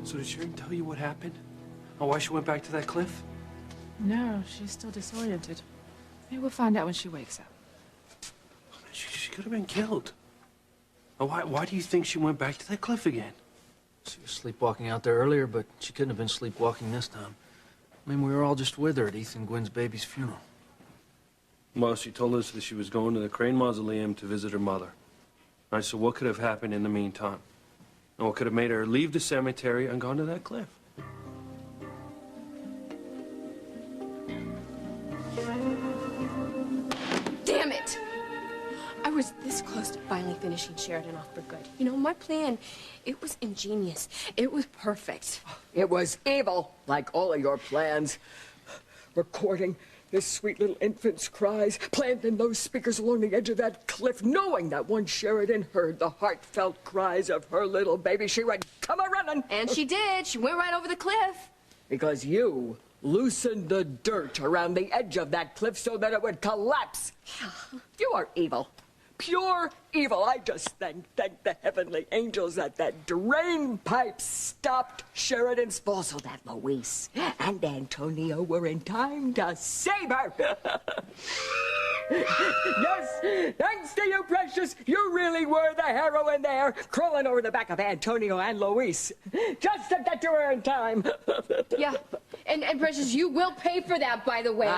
So did Sharon tell you what happened? Or why she went back to that cliff? No, she's still disoriented. Maybe we'll find out when she wakes up. Oh, man, she could have been killed. Oh, why do you think she went back to that cliff again? She was sleepwalking out there earlier, but she couldn't have been sleepwalking this time. I mean, we were all just with her at Ethan Gwynn's baby's funeral. Well, she told us that she was going to the Crane Mausoleum to visit her mother. All right, so what could have happened in the meantime? And what could have made her leave the cemetery and gone to that cliff? Damn it! I was this close to finally finishing Sheridan off for good. You know, my plan, it was ingenious. It was perfect. It was evil, like all of your plans. Recording this sweet little infant's cries, planting those speakers along the edge of that cliff, knowing that once Sheridan heard the heartfelt cries of her little baby, she would come a-running. And she did. She went right over the cliff. Because you loosened the dirt around the edge of that cliff so that it would collapse. You are evil. Pure evil. I just thank the heavenly angels that drain pipe stopped Sheridan's fall so that Luis and Antonio were in time to save her. Yes, thanks to you, Precious, you really were the heroine there, crawling over the back of Antonio and Luis, just to get to her in time. Yeah, and Precious, you will pay for that, by the way.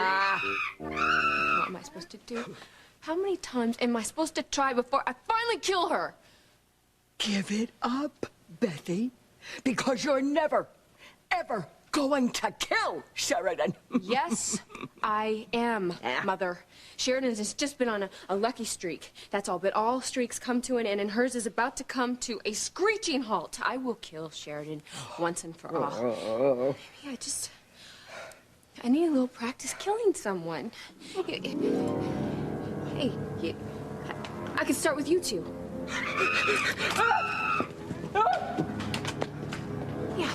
What am I supposed to do? How many times am I supposed to try before I finally kill her? Give it up, Bethy, because you're never, ever going to kill Sheridan. Yes, I am, Mother. Sheridan has just been on a lucky streak. That's all, but all streaks come to an end, and hers is about to come to a screeching halt. I will kill Sheridan once and for all. Maybe I need a little practice killing someone. Hey, I could start with you two. Yeah.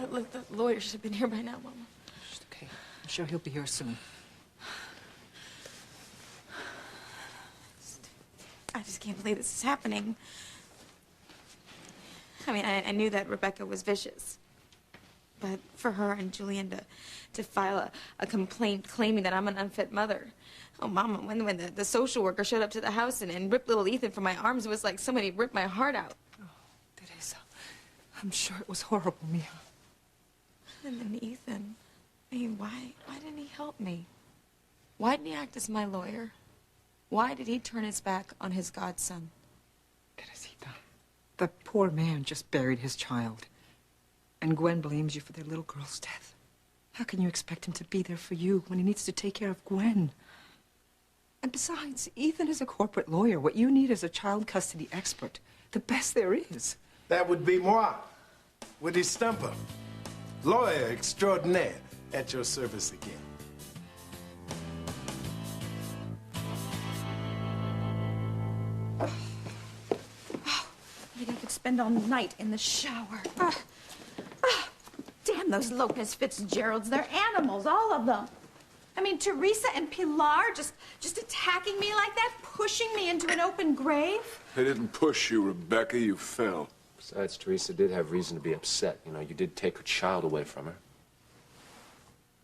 The lawyer should have been here by now, Mama. It's okay. I'm sure he'll be here soon. I just can't believe this is happening. I mean, I knew that Rebecca was vicious. But for her and Julian to file a complaint claiming that I'm an unfit mother. Oh, Mama, when the social worker showed up to the house and ripped little Ethan from my arms, it was like somebody ripped my heart out. Oh, Teresa, I'm sure it was horrible, Mia. And then Ethan, I mean, why didn't he help me? Why didn't he act as my lawyer? Why did he turn his back on his godson? Teresita, the poor man just buried his child. And Gwen blames you for their little girl's death. How can you expect him to be there for you when he needs to take care of Gwen? And besides, Ethan is a corporate lawyer. What you need is a child custody expert. The best there is. That would be moi, Woody Stumper, lawyer extraordinaire, at your service again. Maybe I could spend all night in the shower. Damn those Lopez Fitzgeralds. They're animals, all of them. I mean, Teresa and Pilar just attacking me like that, pushing me into an open grave. They didn't push you, Rebecca. You fell. Besides, Teresa did have reason to be upset. You know, you did take her child away from her.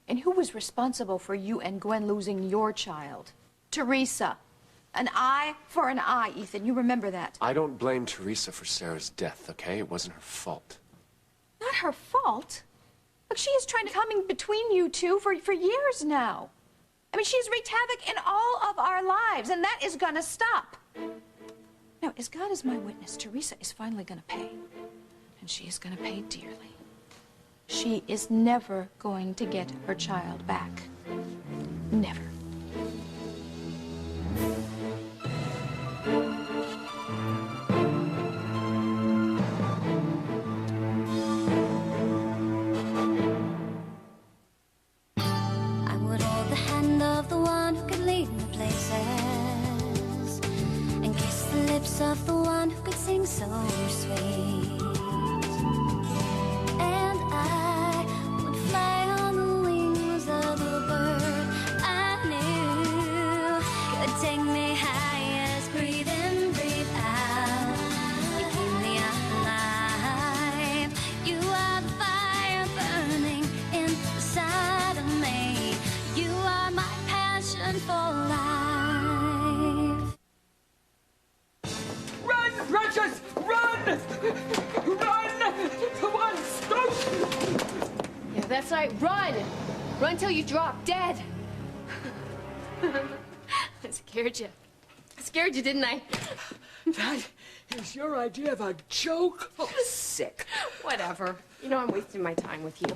And who was responsible for you and Gwen losing your child? Teresa. An eye for an eye, Ethan. You remember that. I don't blame Teresa for Sarah's death, okay? It wasn't her fault. Not her fault. Look, she is trying to come in between you two for years now. I mean, she's wreaked havoc in all of our lives, and that is gonna stop. Now, as God is my witness, Teresa is finally gonna pay. And she is gonna pay dearly. She is never going to get her child back. Never. Of the one who could sing so sweet, and I would fly on the wings of a bird I knew could take me high as breathe in, breathe out. You gave me a right, run! Run till you drop dead. I scared you. I scared you, didn't I? That is your idea of a joke? Oh, sick. Whatever. You know I'm wasting my time with you.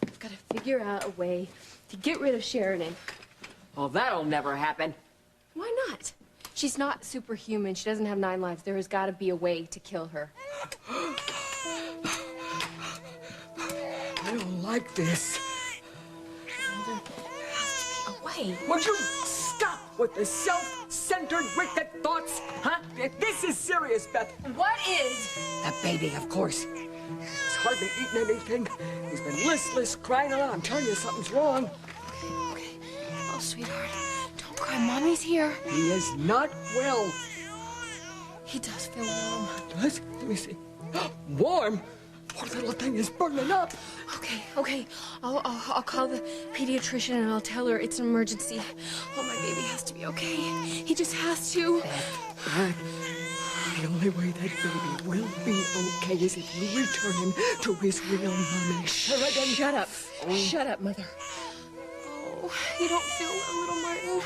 I've got to figure out a way to get rid of Sheridan. Well, that'll never happen. Why not? She's not superhuman. She doesn't have 9 lives. There has got to be a way to kill her. I don't like this. There has to be a way. Would you stop with the self-centered, wicked thoughts? Huh? This is serious, Beth. What is? The baby, of course. He's hardly eaten anything. He's been listless, crying a lot. I'm telling you, something's wrong. Okay. Oh, sweetheart. Don't cry. Mommy's here. He is not well. He does feel warm. Does? Let me see. Warm? Poor little thing is burning up. Okay. I'll call the pediatrician and I'll tell her it's an emergency. Oh, my baby has to be okay. He just has to. The only way that baby will be okay is if you return him to his real mommy. Sheridan. Shut up. Shut up, Mother. Oh, you don't feel well, little Martin.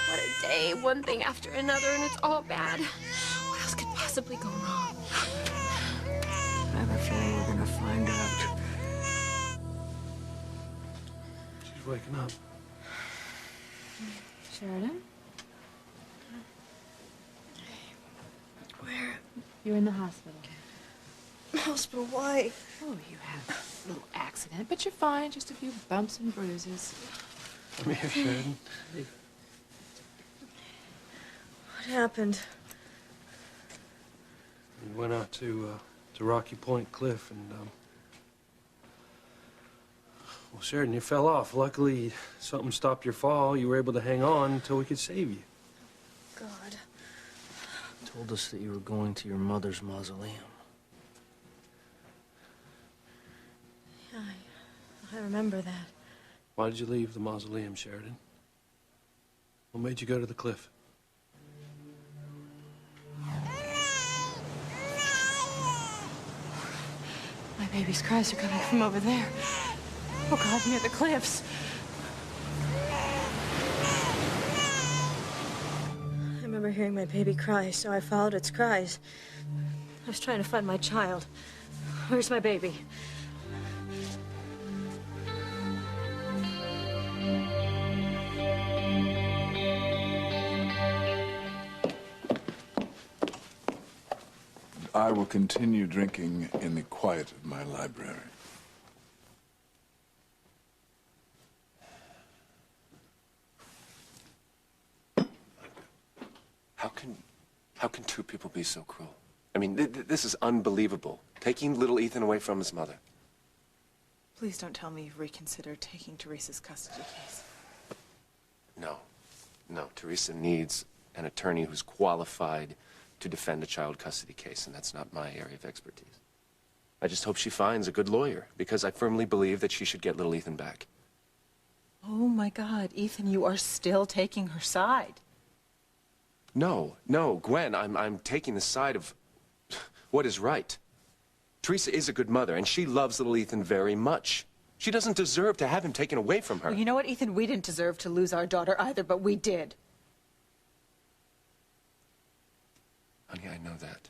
What a day. One thing after another, and it's all bad. What else could possibly go wrong? I have a feeling we're gonna find out. She's waking up. Sheridan? Where? You're in the hospital. Hospital, why? Oh, you had a little accident, but you're fine. Just a few bumps and bruises. Come here, Sheridan. What happened? We went out to Rocky Point Cliff, and well, Sheridan, you fell off. Luckily, something stopped your fall. You were able to hang on until we could save you. God. Told us that you were going to your mother's mausoleum. Yeah, I remember that. Why did you leave the mausoleum, Sheridan? What made you go to the cliff? My baby's cries are coming from over there. Oh, God, near the cliffs. I remember hearing my baby cry, so I followed its cries. I was trying to find my child. Where's my baby? I will continue drinking in the quiet of my library. How can two people be so cruel? I mean, this is unbelievable. Taking little Ethan away from his mother. Please don't tell me you've reconsidered taking Teresa's custody case. No. Teresa needs an attorney who's qualified to defend a child custody case, and that's not my area of expertise. I just hope she finds a good lawyer, because I firmly believe that she should get little Ethan back. Oh my God, Ethan, you are still taking her side. No, Gwen, I'm taking the side of what is right. Teresa is a good mother, and she loves little Ethan very much. She doesn't deserve to have him taken away from her. Well, you know what, Ethan? We didn't deserve to lose our daughter either, but we did. Honey, I know that.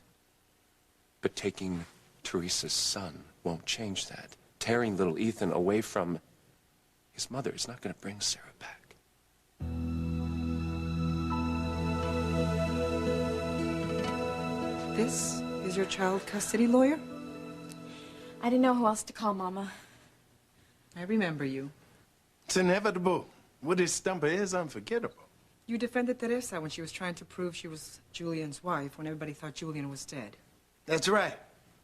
But taking Teresa's son won't change that. Tearing little Ethan away from his mother is not going to bring Sarah back. This is your child custody lawyer? I didn't know who else to call, Mama. I remember you. It's inevitable. Woody Stumper is unforgettable. You defended Teresa when she was trying to prove she was Julian's wife when everybody thought Julian was dead. That's right.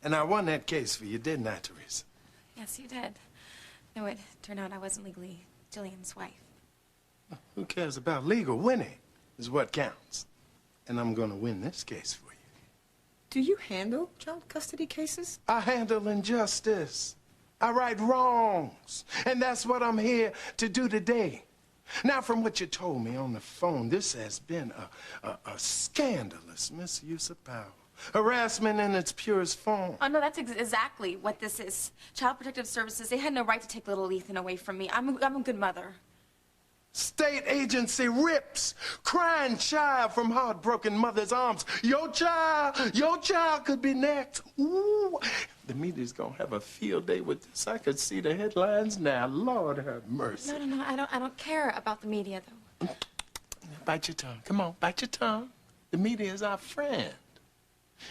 And I won that case for you, didn't I, Teresa? Yes, you did. No, it turned out I wasn't legally Jillian's wife. Who cares about legal? Winning is what counts. And I'm gonna win this case for you. Do you handle child custody cases? I handle injustice. I right wrongs. And that's what I'm here to do today. Now, from what you told me on the phone, this has been a scandalous misuse of power. Harassment in its purest form. Oh, no, that's exactly what this is. Child Protective Services, they had no right to take little Ethan away from me. I'm a good mother. State agency rips crying child from heartbroken mother's arms. Your child could be next. Ooh, the media's gonna have a field day with this. I could see the headlines now. Lord have mercy. No, I don't care about the media, though. Bite your tongue. Come on, bite your tongue. The media is our friend.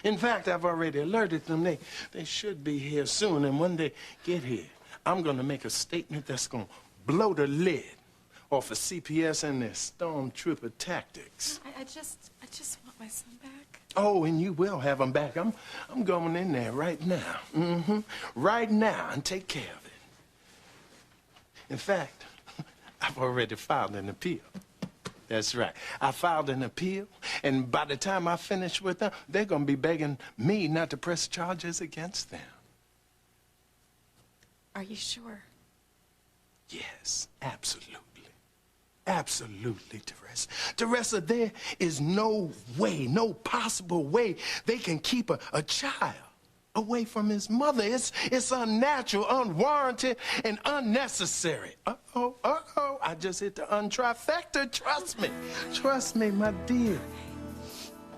In fact, I've already alerted them. They should be here soon, and when they get here, I'm gonna make a statement that's gonna blow the lid off of CPS and their stormtrooper tactics. I just want my son back. Oh, and you will have him back. I'm going in there right now. Right now, and take care of it. In fact, I've already filed an appeal. That's right. I filed an appeal, and by the time I finish with them, they're going to be begging me not to press charges against them. Are you sure? Yes, absolutely. Absolutely, Teresa. Teresa, there is no way, no possible way they can keep a child away from his mother. It's unnatural, unwarranted, and unnecessary. Uh-oh. I just hit the untrifecta. Trust me, my dear.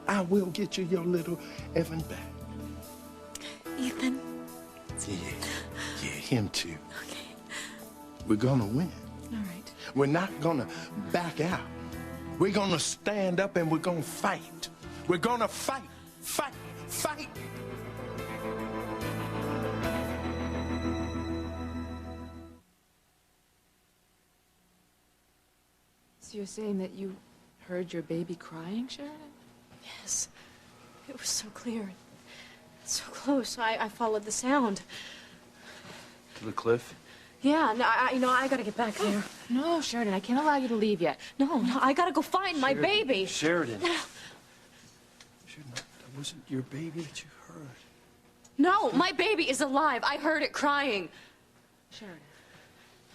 I will get you your little Evan back. Ethan? Yeah, him too. Okay. We're gonna win. All right. We're not gonna back out. We're gonna stand up and we're gonna fight. We're gonna fight. So you're saying that you heard your baby crying, Sheridan? Yes. It was so clear. So close. I followed the sound. To the cliff? Yeah, no, I gotta get back there. No, Sheridan, I can't allow you to leave yet. No, I gotta go find my baby. Sheridan. Sheridan, that wasn't your baby that you heard. No, my baby is alive. I heard it crying. Sheridan,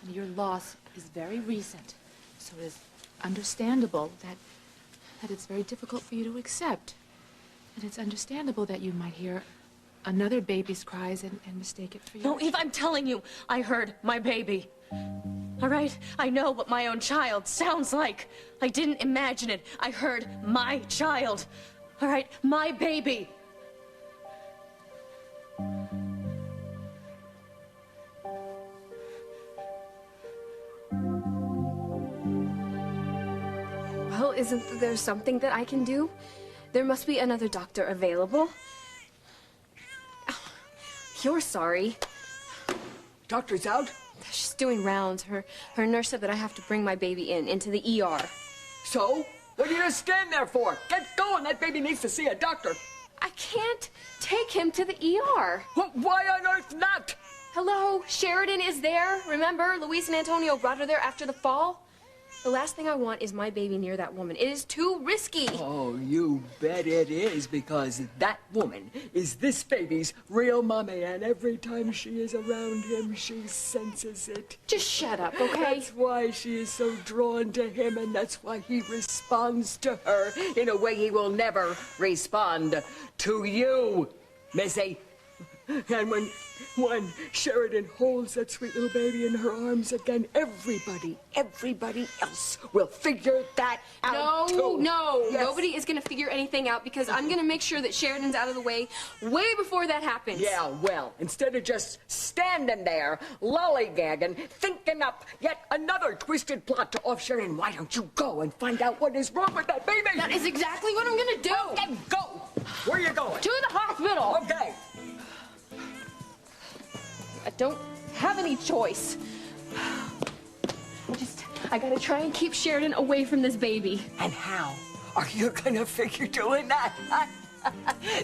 and your loss is very recent, so it is understandable that it's very difficult for you to accept. And it's understandable that you might hear another baby's cries and mistake it for yours. No, Eve, I'm telling you, I heard my baby. All right? I know what my own child sounds like. I didn't imagine it. I heard my child. All right? My baby. Well, isn't there something that I can do? There must be another doctor available. You're sorry. Doctor's out? She's doing rounds. Her nurse said that I have to bring my baby into the ER. So? What are you gonna stand there for? Get going! That baby needs to see a doctor. I can't take him to the ER. Well, why on earth not? Hello, Sheridan is there. Remember, Luis and Antonio brought her there after the fall? The last thing I want is my baby near that woman. It is too risky. Oh, you bet it is, because that woman is this baby's real mommy, and every time she is around him, she senses it. Just shut up, okay? That's why she is so drawn to him, and that's why he responds to her in a way he will never respond to you, Missy. And when Sheridan holds that sweet little baby in her arms again, everybody else will figure that out too. No, Yes. Nobody is going to figure anything out because I'm going to make sure that Sheridan's out of the way before that happens. Yeah, well, instead of just standing there, lollygagging, thinking up yet another twisted plot to off Sheridan, why don't you go and find out what is wrong with that baby? That is exactly what I'm going to do. Okay, go. Where are you going? To the hospital. Okay. I don't have any choice. I gotta try and keep Sheridan away from this baby. And how are you gonna figure doing that?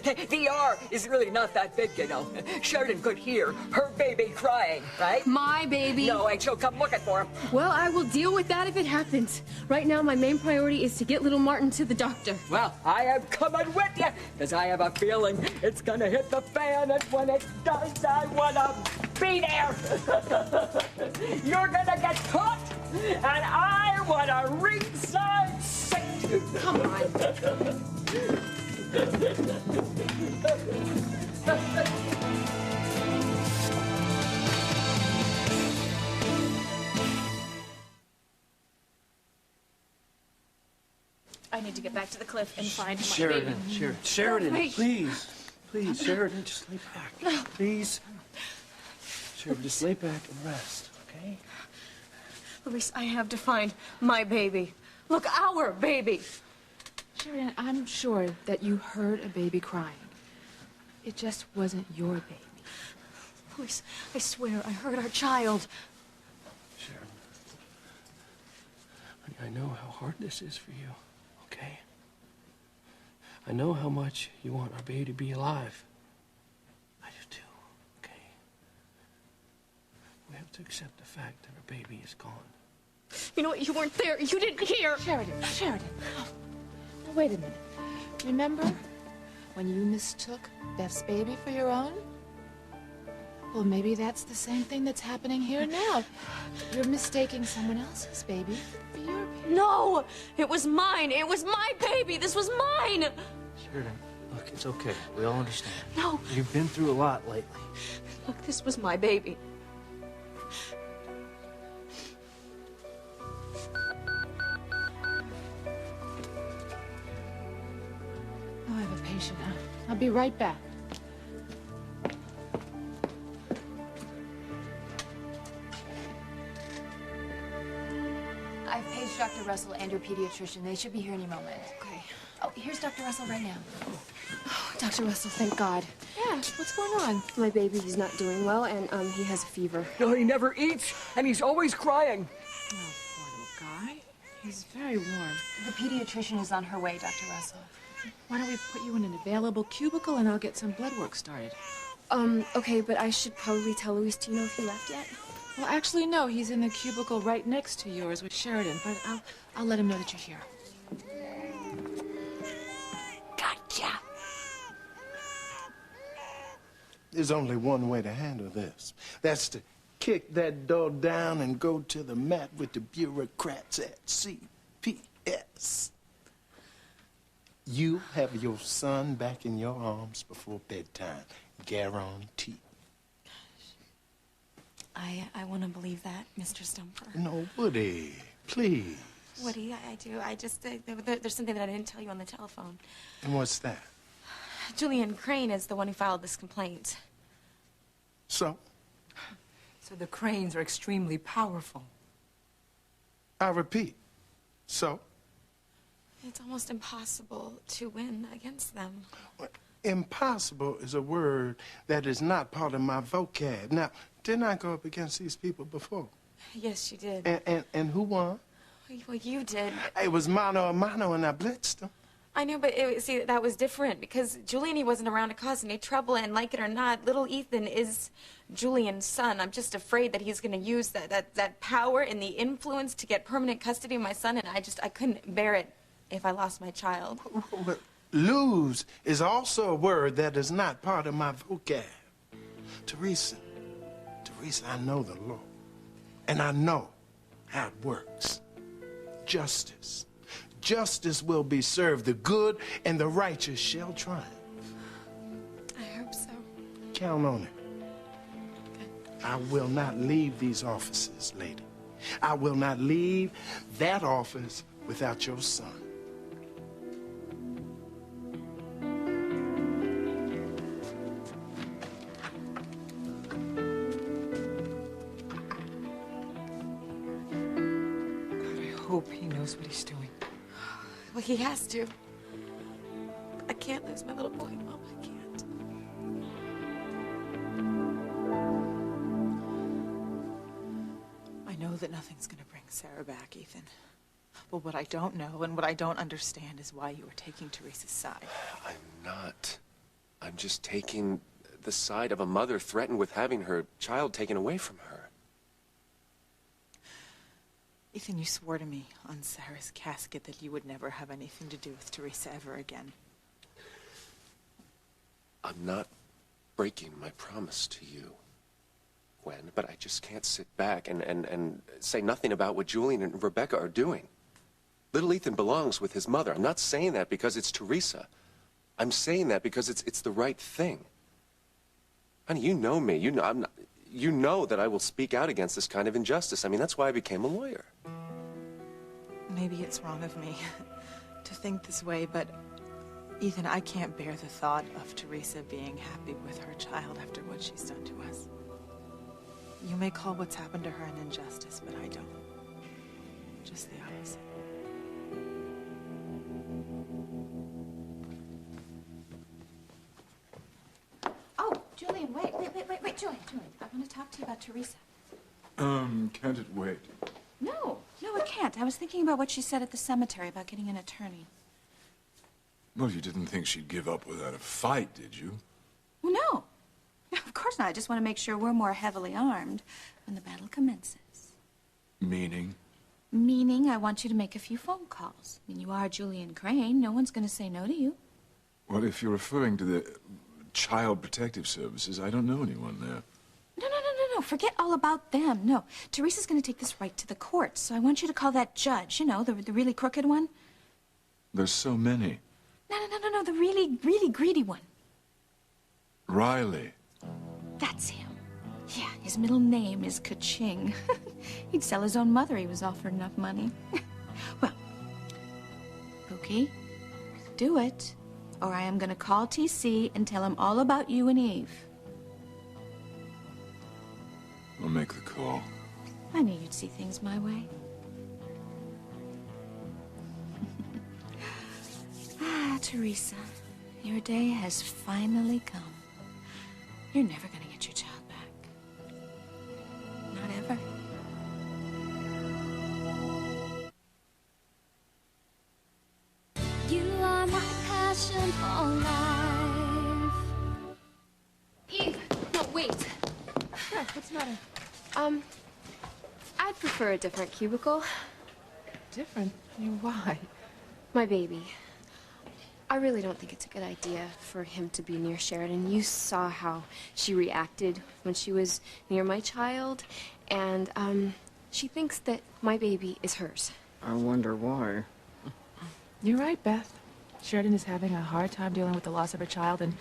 The ER is really not that big, you know. Sheridan could hear her baby crying, right? My baby? No, and she'll come looking for him. Well, I will deal with that if it happens. Right now, my main priority is to get little Martin to the doctor. Well, I am coming with you, because I have a feeling it's gonna hit the fan, and when it does, I wanna be there. You're gonna get caught, and I want a ringside seat. Come on. to the cliff and find my Sheridan, baby. Sheridan, Wait. please. Please, Sheridan, just lay back. Please. Sheridan, just lay back and rest, okay? Luis, I have to find my baby. Look, our baby. Sheridan, I'm sure that you heard a baby crying. It just wasn't your baby. Luis, I swear I heard our child. Sheridan, honey, I know how hard this is for you, okay? I know how much you want our baby to be alive. I do too, okay? We have to accept the fact that our baby is gone. You know what? You weren't there. You didn't hear. Sheridan. Now, wait a minute. Remember when you mistook Beth's baby for your own? Well, maybe that's the same thing that's happening here now. You're mistaking someone else's baby for your baby. No! It was mine. It was my baby. This was mine. Sheridan, look, it's okay. We all understand. No. You've been through a lot lately. Look, this was my baby. I have a patient. I'll be right back. I've paged Dr. Russell and your pediatrician. They should be here any moment. Okay. Oh, here's Dr. Russell right now. Dr. Russell, thank God. Yeah, what's going on? My baby, he's not doing well, and he has a fever. No, he never eats, and he's always crying. Oh, poor little guy. He's very warm. The pediatrician is on her way, Dr. Russell. Why don't we put you in an available cubicle and I'll get some blood work started. Okay, but I should probably tell Luis. Do you know if he left yet? Well, actually, no. He's in the cubicle right next to yours with Sheridan, but I'll let him know that you're here. Gotcha. There's only one way to handle this. That's to kick that door down and go to the mat with the bureaucrats at CPS. You have your son back in your arms before bedtime. Guaranteed. I want to believe that, Mr. Stumper. No, Woody, please. Woody, I do. I just, there's something that I didn't tell you on the telephone. And what's that? Julian Crane is the one who filed this complaint. So? So the Cranes are extremely powerful. I repeat, so? It's almost impossible to win against them. Impossible is a word that is not part of my vocab. Now, didn't I go up against these people before? Yes, you did. And who won? Well, you did. It was mano a mano, and I blitzed them. I know, but see, that was different because Julian, he wasn't around to cause any trouble, and like it or not, little Ethan is Julian's son. I'm just afraid that he's going to use that power and the influence to get permanent custody of my son, and I couldn't bear it if I lost my child. But lose is also a word that is not part of my vocab. Teresa, I know the law, and I know how it works. Justice. Justice will be served. The good and the righteous shall triumph. I hope so. Count on it. I will not leave these offices, lady. I will not leave that office without your son. I hope he knows what he's doing. Well, he has to. I can't lose my little boy, Mom. I can't. I know that nothing's going to bring Sarah back, Ethan. But what I don't know and what I don't understand is why you are taking Teresa's side. I'm not. I'm just taking the side of a mother threatened with having her child taken away from her. Ethan, you swore to me on Sarah's casket that you would never have anything to do with Teresa ever again. I'm not breaking my promise to you, Gwen, but I just can't sit back and say nothing about what Julian and Rebecca are doing. Little Ethan belongs with his mother. I'm not saying that because it's Teresa. I'm saying that because it's the right thing. Honey, you know me. You know that I will speak out against this kind of injustice. I mean, that's why I became a lawyer. Maybe it's wrong of me. to think this way, but Ethan, I can't bear the thought of Teresa being happy with her child after what she's done to us. You may call what's happened to her an injustice, but I don't. Just the opposite. Oh, Julian, wait, Julian. I want to talk to you about Teresa. Can't it wait? No, it can't. I was thinking about what she said at the cemetery about getting an attorney. Well, you didn't think she'd give up without a fight, did you? Well, no. No, of course not. I just want to make sure we're more heavily armed when the battle commences. Meaning? Meaning I want you to make a few phone calls. I mean, you are Julian Crane. No one's going to say no to you. Well, if you're referring to the Child Protective Services, I don't know anyone there. No. Forget all about them. No. Teresa's going to take this right to the courts, so I want you to call that judge, you know, the really crooked one. There's so many. No, the really, really greedy one. Riley. That's him. Yeah, his middle name is Ka-Ching. He'd sell his own mother. He was offered enough money. Well, Pookie, do it, or I am going to call TC and tell him all about you and Eve. I'll make the call. I knew you'd see things my way. Teresa, your day has finally come. You're never going to get your child back. Not ever. You are my passion for life. Eve! No, wait. What's the matter? I'd prefer a different cubicle. Different? Why? My baby. I really don't think it's a good idea for him to be near Sheridan. You saw how she reacted when she was near my child, and, she thinks that my baby is hers. I wonder why. You're right, Beth. Sheridan is having a hard time dealing with the loss of her child, and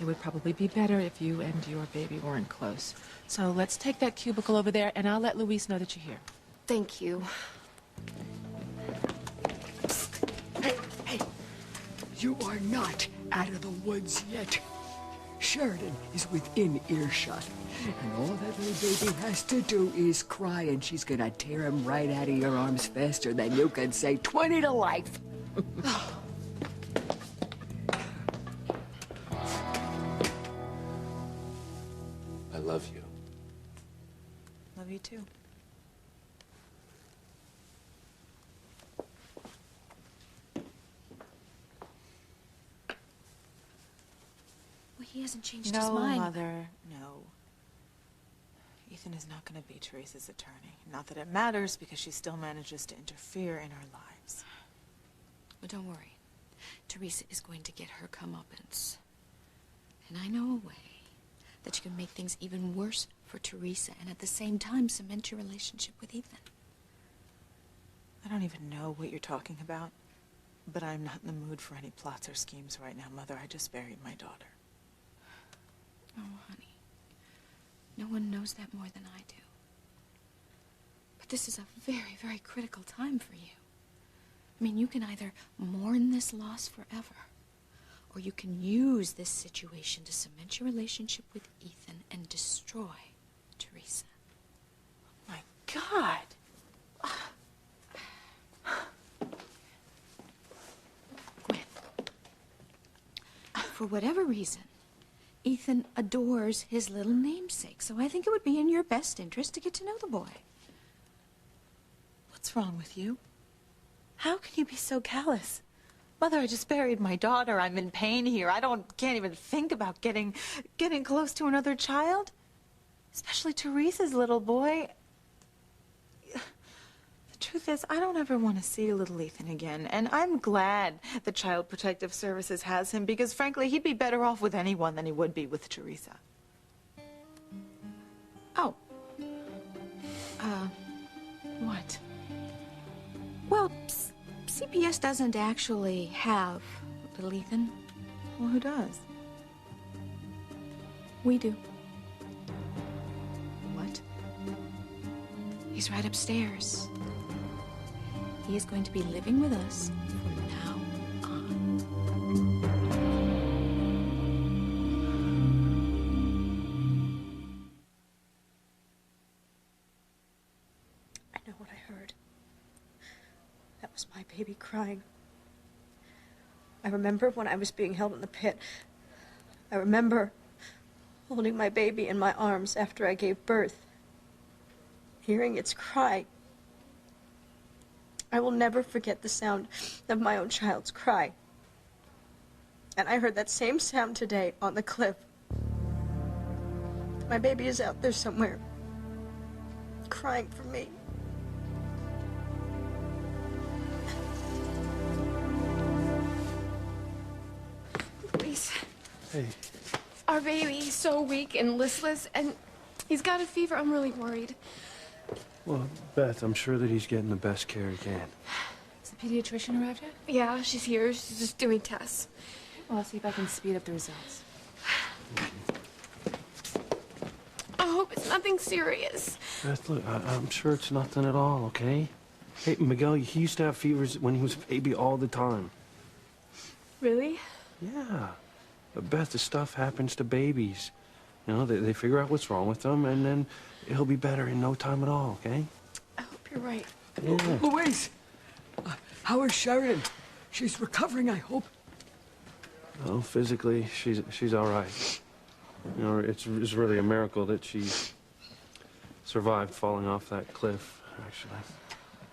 it would probably be better if you and your baby weren't close. So let's take that cubicle over there, and I'll let Luis know that you're here. Thank you. Hey, you are not out of the woods yet. Sheridan is within earshot, and all that little baby has to do is cry, and she's gonna tear him right out of your arms faster than you can say 20 to life. I love you. Love you too. Well, he hasn't changed his No, mind. Mother, no. Ethan is not going to be Teresa's attorney. Not that it matters, because she still manages to interfere in our lives. Well, don't worry. Teresa is going to get her comeuppance. And I know a way that you can make things even worse for Teresa and at the same time cement your relationship with Ethan. I don't even know what you're talking about, but I'm not in the mood for any plots or schemes right now, Mother. I just buried my daughter. Oh, honey. No one knows that more than I do. But this is a very, very critical time for you. I mean, you can either mourn this loss forever, or you can use this situation to cement your relationship with Ethan and destroy Teresa. My God! Gwen, for whatever reason, Ethan adores his little namesake, so I think it would be in your best interest to get to know the boy. What's wrong with you? How can you be so callous? Mother, I just buried my daughter. I'm in pain here. Can't even think about getting close to another child. Especially Teresa's little boy. The truth is, I don't ever want to see little Ethan again. And I'm glad the Child Protective Services has him, because frankly, he'd be better off with anyone than he would be with Teresa. Oh. What? Well, CPS doesn't actually have little Ethan. Well, who does? We do. What? He's right upstairs. He is going to be living with us from now was my baby crying. I remember when I was being held in the pit. I remember holding my baby in my arms after I gave birth, hearing its cry. I will never forget the sound of my own child's cry. And I heard that same sound today on the cliff. My baby is out there somewhere, crying for me. Luis, Hey. our baby is so weak and listless, and he's got a fever. I'm really worried. Well, Beth, I'm sure that he's getting the best care he can. Has the pediatrician arrived yet? Yeah, she's here. She's just doing tests. Well, I'll see if I can speed up the results. I hope it's nothing serious. Beth, look, I'm sure it's nothing at all, okay? Hey, Miguel, he used to have fevers when he was a baby all the time. Really? Yeah. But Beth, this stuff happens to babies. You know, they figure out what's wrong with them, and then he'll be better in no time at all, okay? I hope you're right. Yeah. Louise, how is Sharon? She's recovering, I hope. Well, physically, she's all right. You know, it's really a miracle that she survived falling off that cliff, actually.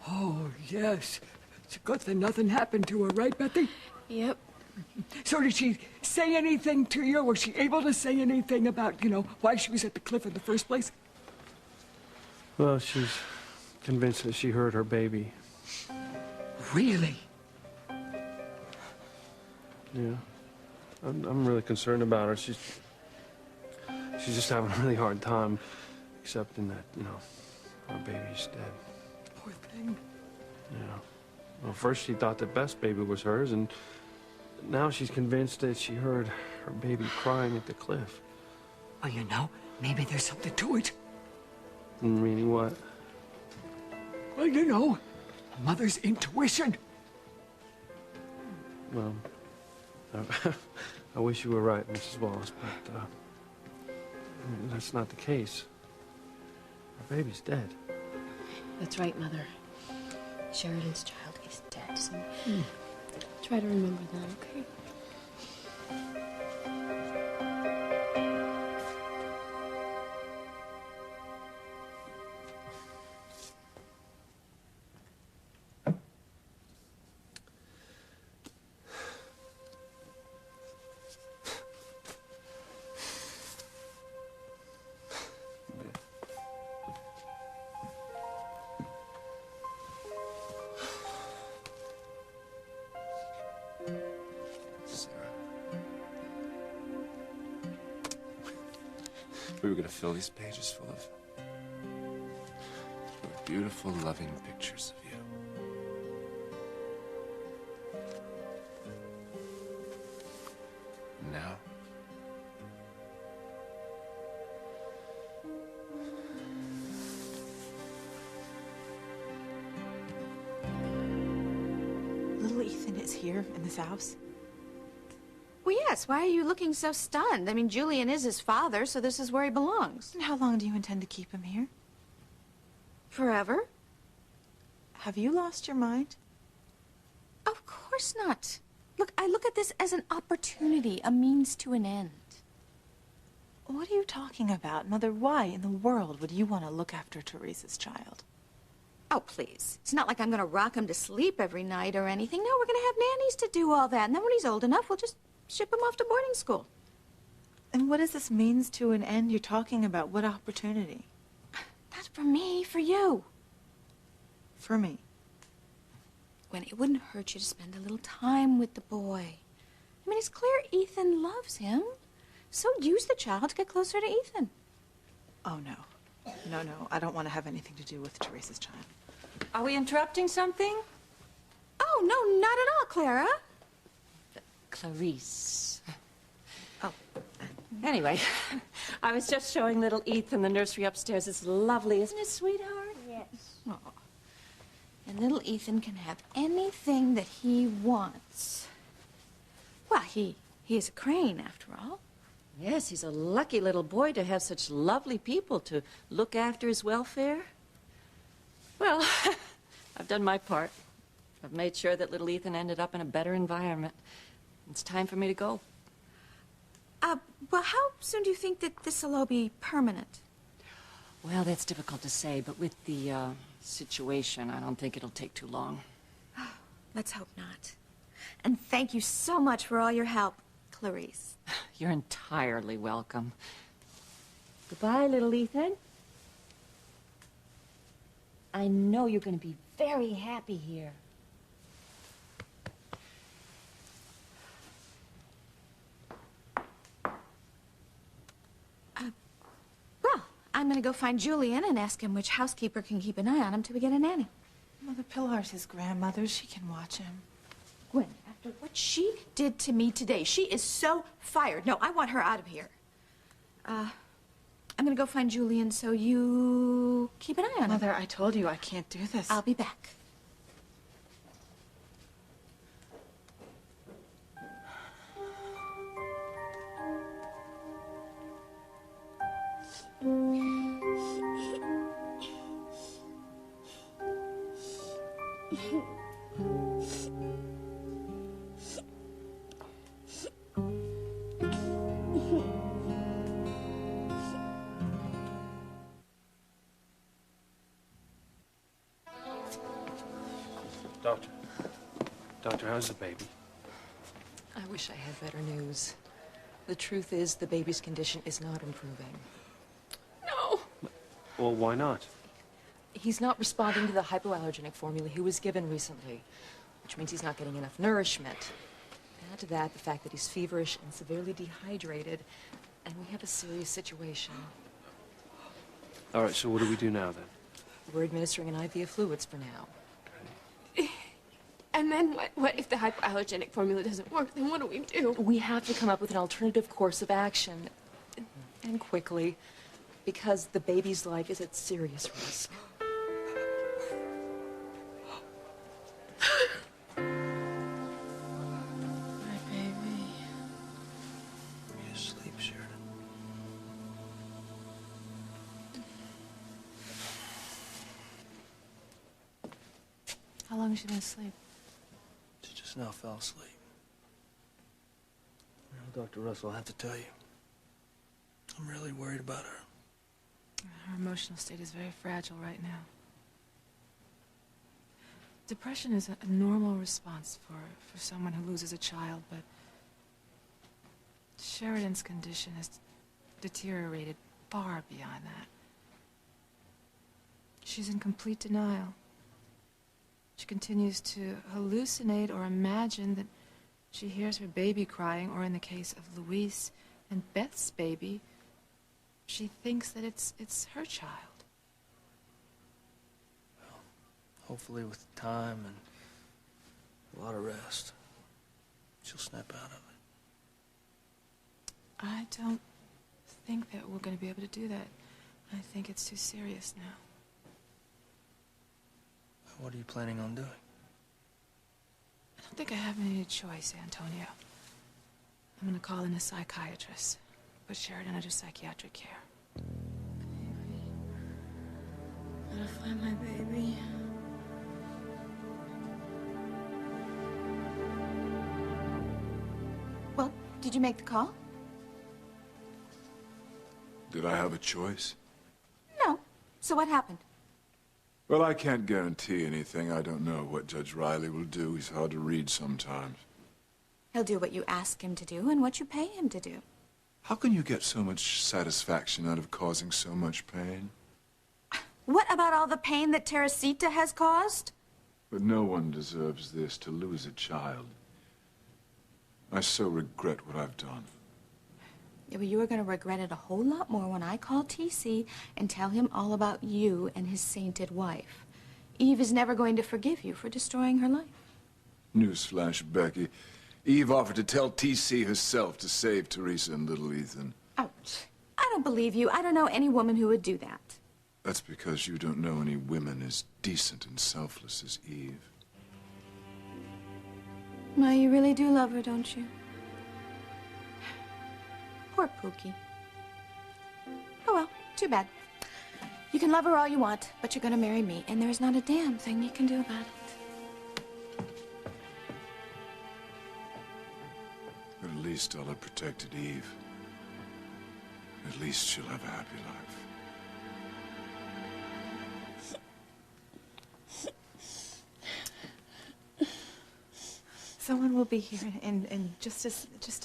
Oh, yes. It's a good thing nothing happened to her, right, Bethy? Yep. So did she say anything to you? Was she able to say anything about, why she was at the cliff in the first place? Well, she's convinced that she heard her baby. Really? Yeah. I'm really concerned about her. She's just having a really hard time accepting that, our baby's dead. Poor thing. Yeah. Well, first she thought that Beth's baby was hers, and now she's convinced that she heard her baby crying at the cliff. Well, maybe there's something to it. Meaning what? Well, a mother's intuition. Well, I wish you were right, Mrs. Wallace, but that's not the case. Our baby's dead. That's right, Mother. Sheridan's child is dead, so try to remember that, okay? We were going to fill these pages full of beautiful, loving pictures of you. And now, Little Ethan is here in this house? Well, yes. Why are you looking so stunned? I mean, Julian is his father, so this is where he belongs. And how long do you intend to keep him here? Forever? Have you lost your mind? Of course not. Look, I look at this as an opportunity, a means to an end. What are you talking about? Mother, why in the world would you want to look after Teresa's child? Oh, please. It's not like I'm going to rock him to sleep every night or anything. No, we're going to have nannies to do all that. And then when he's old enough, we'll just ship him off to boarding school. And what is this means to an end you're talking about? What opportunity? Not for me, for you. For me? When it wouldn't hurt you to spend a little time with the boy. I mean, it's clear Ethan loves him. So use the child to get closer to Ethan. Oh, no. No, I don't want to have anything to do with Teresa's child. Are we interrupting something? Oh, no, not at all, Clara. Clarice. Oh. Anyway, I was just showing little Ethan the nursery upstairs. It's lovely, isn't it, sweetheart? Yes. Oh. And little Ethan can have anything that he wants. Well, he is a Crane, after all. Yes, he's a lucky little boy to have such lovely people to look after his welfare. Well, I've done my part. I've made sure that little Ethan ended up in a better environment. It's time for me to go. Well, how soon do you think that this will all be permanent? Well, that's difficult to say, but with the situation, I don't think it'll take too long. Let's hope not. And thank you so much for all your help, Clarice. You're entirely welcome. Goodbye, little Ethan. I know you're going to be very happy here. Well, I'm going to go find Julian and ask him which housekeeper can keep an eye on him till we get a nanny. Mother Pilar's his grandmother. She can watch him. Gwen, after what she did to me today, she is so fired. No, I want her out of here. I'm going to go find Julian, so you keep an eye on him. Mother, I told you I can't do this. I'll be back. Doctor, how's the baby? I wish I had better news. The truth is, the baby's condition is not improving. No! Well, why not? He's not responding to the hypoallergenic formula he was given recently, which means he's not getting enough nourishment. Add to that the fact that he's feverish and severely dehydrated, and we have a serious situation. All right, so what do we do now, then? We're administering an IV of fluids for now. And then what if the hypoallergenic formula doesn't work? Then what do we do? We have to come up with an alternative course of action, and quickly, because the baby's life is at serious risk. My baby. You asleep, Sheridan? How long has she been asleep? She just now fell asleep. Well, Dr. Russell, I have to tell you, I'm really worried about her. Her emotional state is very fragile right now. Depression is a normal response for someone who loses a child, but Sheridan's condition has deteriorated far beyond that. She's in complete denial. She continues to hallucinate or imagine that she hears her baby crying, or in the case of Luis and Beth's baby, she thinks that it's her child. Hopefully with time and a lot of rest, she'll snap out of it. I don't think that we're going to be able to do that. I think it's too serious now. What are you planning on doing? I don't think I have any choice, Antonio. I'm going to call in a psychiatrist, put Sheridan under psychiatric care. Baby. Gotta find my baby. Well, did you make the call? Did I have a choice? No. So what happened? Well, I can't guarantee anything. I don't know what Judge Riley will do. He's hard to read sometimes. He'll do what you ask him to do and what you pay him to do. How can you get so much satisfaction out of causing so much pain? What about all the pain that Teresita has caused? But no one deserves this, to lose a child. I so regret what I've done. Yeah, well, you are going to regret it a whole lot more when I call TC and tell him all about you and his sainted wife. Eve is never going to forgive you for destroying her life. Newsflash, Becky. Eve offered to tell TC herself to save Teresa and little Ethan. Ouch. I don't believe you. I don't know any woman who would do that. That's because you don't know any women as decent and selfless as Eve. Well, you really do love her, don't you? Poor Pookie. Oh, well, too bad. You can love her all you want, but you're gonna marry me, and there's not a damn thing you can do about it. But at least I'll have protected Eve. At least she'll have a happy life. Someone will be here in just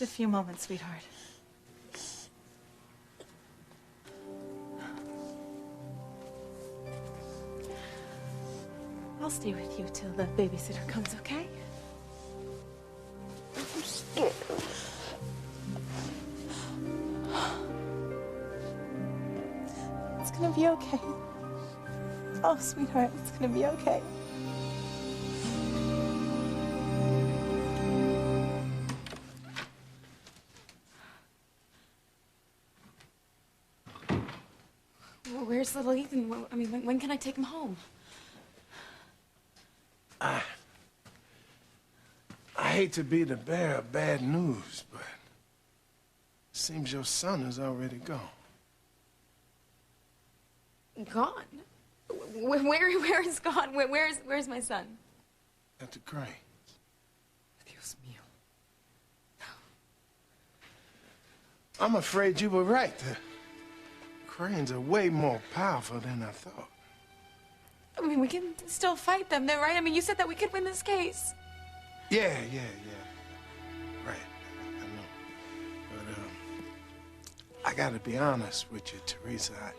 a few moments, sweetheart. I'll stay with you till the babysitter comes, okay? I'm scared. It's gonna be okay. Oh, sweetheart, it's gonna be okay. Well, where's little Ethan? When can I take him home? I hate to be the bearer of bad news, but it seems your son is already gone. Gone? Where is gone? Where's my son? At the crane. Dios mío. I'm afraid you were right. The cranes are way more powerful than I thought. I mean, we can still fight them, though, right? I mean, you said that we could win this case. Yeah. Right, I know. But, I gotta be honest with you, Teresa.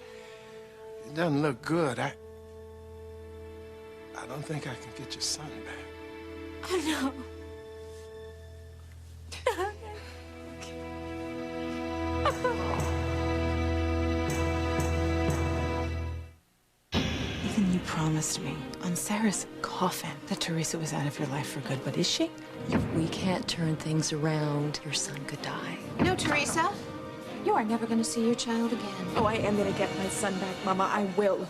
It doesn't look good. I don't think I can get your son back. Oh, no. Ethan, you promised me on Sarah's coffin that Teresa was out of your life for good, but is she? If we can't turn things around, your son could die. No, Teresa. You are never going to see your child again. Oh, I am gonna get my son back, Mama. I will.